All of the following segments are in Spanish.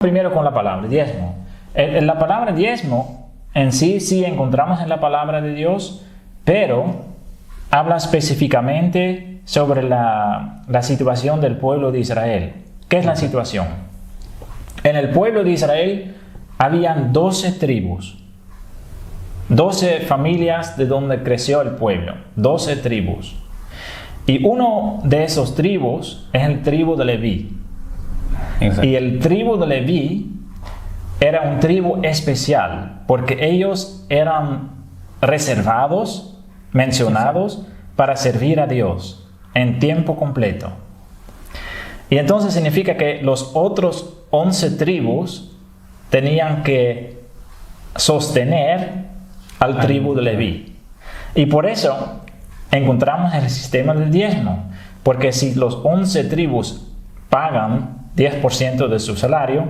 Primero con la palabra diezmo. La palabra diezmo en sí encontramos en la palabra de Dios, pero habla específicamente sobre la situación del pueblo de Israel. ¿Qué es la situación? En el pueblo de Israel habían 12 tribus, 12 familias de donde creció el pueblo, 12 tribus. Y uno de esos tribus es el tribu de Leví. Exacto. Y el tribu de Leví era un tribu especial porque ellos eran reservados, mencionados para servir a Dios en tiempo completo. Y entonces significa que los otros 11 tribus tenían que sostener al tribu de Leví. Y por eso encontramos el sistema del diezmo, porque si los 11 tribus pagan 10% de su salario,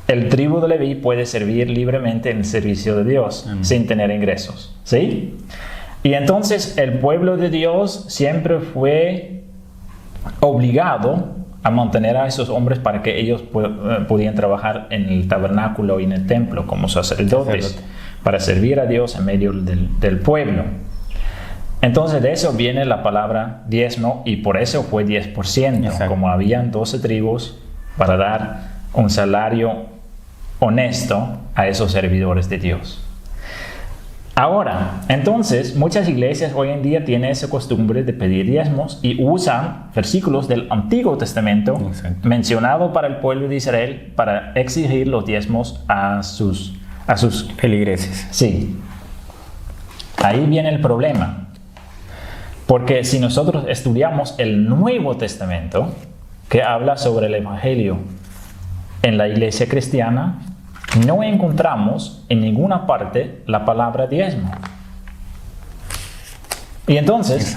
el tribu de Leví puede servir libremente en el servicio de Dios sin tener ingresos. ¿Sí? Y entonces el pueblo de Dios siempre fue obligado a mantener a esos hombres para que ellos pudieran trabajar en el tabernáculo y en el templo como sacerdotes para servir a Dios en medio del pueblo. Entonces de eso viene la palabra diezmo y por eso fue 10%. Exacto. Como habían 12 tribus para dar un salario honesto a esos servidores de Dios. Ahora, entonces, muchas iglesias hoy en día tienen esa costumbre de pedir diezmos y usan versículos del Antiguo Testamento mencionado para el pueblo de Israel para exigir los diezmos a sus feligreses. Sí. Ahí viene el problema. Porque si nosotros estudiamos el Nuevo Testamento, que habla sobre el Evangelio en la iglesia cristiana, no encontramos en ninguna parte la palabra diezmo. Y entonces,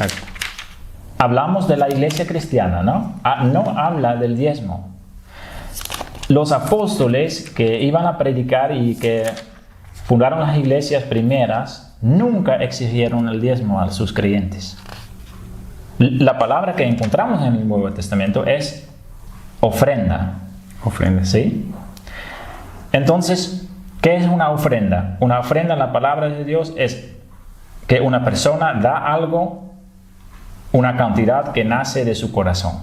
hablamos de la iglesia cristiana, ¿no? No habla del diezmo. Los apóstoles que iban a predicar y que fundaron las iglesias primeras, nunca exigieron el diezmo a sus creyentes. La palabra que encontramos en el Nuevo Testamento es ofrenda. Ofrenda. ¿Sí? Entonces, ¿qué es una ofrenda? Una ofrenda en la palabra de Dios es que una persona da algo, una cantidad que nace de su corazón.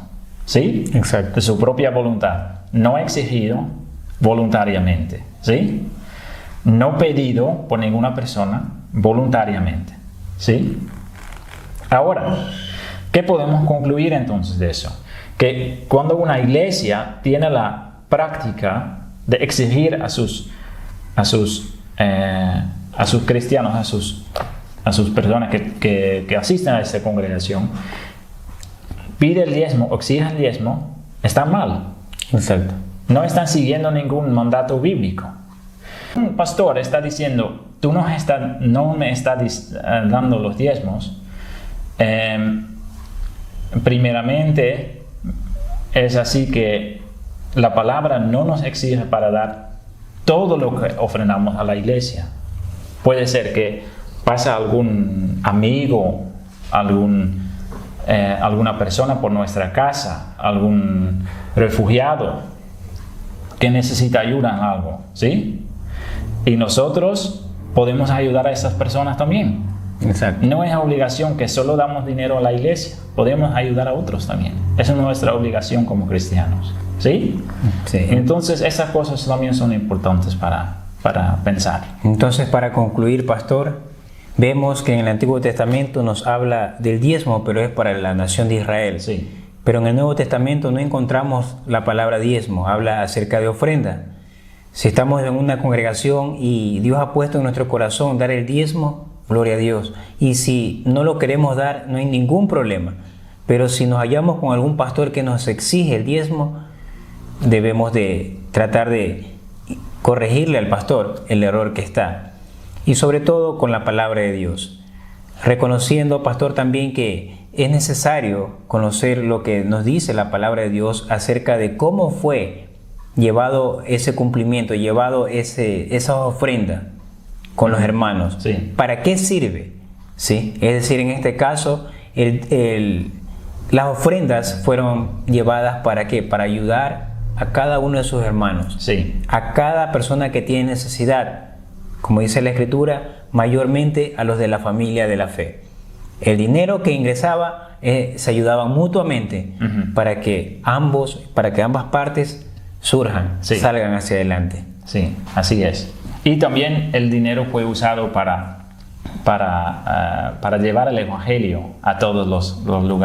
¿Sí? Exacto. De su propia voluntad. No exigido voluntariamente. ¿Sí? No pedido por ninguna persona voluntariamente. ¿Sí? Ahora, ¿qué podemos concluir entonces de eso? Que cuando una iglesia tiene la práctica de exigir a sus cristianos, a sus personas que asisten a esta congregación, pide el diezmo, exige el diezmo, está mal. Exacto. No están siguiendo ningún mandato bíblico. Un pastor está diciendo, tú no me estás dando los diezmos. Primeramente, es así que la palabra no nos exige para dar todo lo que ofrendamos a la iglesia. Puede ser que pasa algún amigo, alguna persona por nuestra casa, algún refugiado que necesita ayuda en algo, ¿sí? Y nosotros podemos ayudar a esas personas también. Exacto. No es obligación que solo damos dinero a la iglesia, podemos ayudar a otros también. Esa es nuestra obligación como cristianos. ¿Sí? Sí. Entonces esas cosas también son importantes para pensar. Entonces, para concluir, pastor, vemos que en el Antiguo Testamento nos habla del diezmo, pero es para la nación de Israel. Sí. Pero en el Nuevo Testamento no encontramos la palabra diezmo, habla acerca de ofrenda. Si estamos en una congregación y Dios ha puesto en nuestro corazón dar el diezmo, gloria a Dios. Y si no lo queremos dar, no hay ningún problema. Pero si nos hallamos con algún pastor que nos exige el diezmo, debemos de tratar de corregirle al pastor el error que está. Y sobre todo con la palabra de Dios. Reconociendo, pastor, también que es necesario conocer lo que nos dice la palabra de Dios acerca de cómo fue llevado ese cumplimiento, llevado esa ofrenda con los hermanos. Sí. ¿Para qué sirve? ¿Sí? Es decir, en este caso, las ofrendas fueron llevadas ¿para qué? Para ayudar a cada uno de sus hermanos, Sí. a cada persona que tiene necesidad, como dice la Escritura, mayormente a los de la familia de la fe. El dinero que ingresaba se ayudaban mutuamente para que ambas partes surjan, Sí. salgan hacia adelante. Sí, así es. Y también el dinero fue usado para llevar el evangelio a todos los lugares.